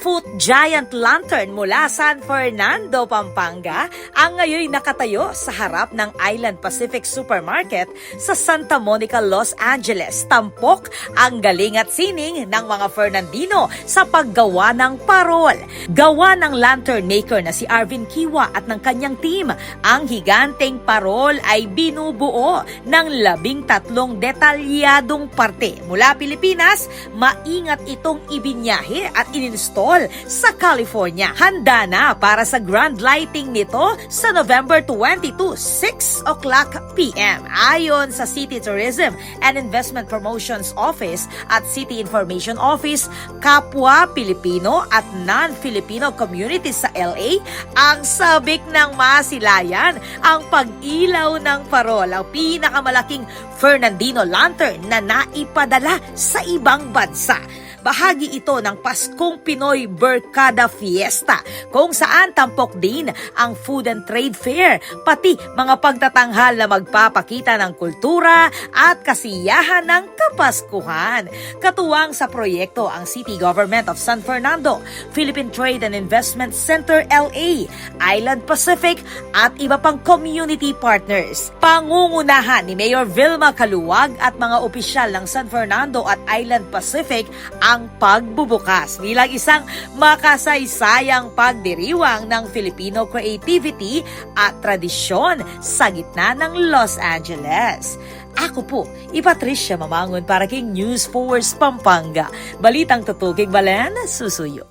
10-foot giant lantern mula San Fernando, Pampanga ang ngayon nakatayo sa harap ng Island Pacific Supermarket sa Santa Monica, Los Angeles. Tampok ang galing at sining ng mga Fernandino sa paggawa ng parol. Gawa ng lantern maker na si Arvin Kiwa at ng kanyang team, ang higanteng parol ay binubuo ng 13 detalyadong parte. Mula Pilipinas, maingat itong ibinyahe at ininstall sa California. Handa na para sa grand lighting nito sa November 22, 6 o'clock p.m. Ayon sa City Tourism and Investment Promotions Office at City Information Office, kapwa Pilipino at non-Filipino communities sa LA ang sabik ng masilayan ang pag-ilaw ng parol, ang pinakamalaking Fernandino lantern na naipadala sa ibang bansa. Bahagi ito ng Paskong Pinoy Barkada Fiesta, kung saan tampok din ang Food and Trade Fair, pati mga pagtatanghal na magpapakita ng kultura at kasiyahan ng Kapaskuhan. Katuwang sa proyekto ang City Government of San Fernando, Philippine Trade and Investment Center LA, Island Pacific at iba pang community partners. Pangungunahan ni Mayor Vilma Caluwag at mga opisyal ng San Fernando at Island Pacific ang pagbubukas bilang isang makasaysayang pagdiriwang ng Filipino creativity at tradisyon sa gitna ng Los Angeles. Ako po, Patricia Mamangon para King News Force Pampanga. Balitang tutukig Balen, susuyo.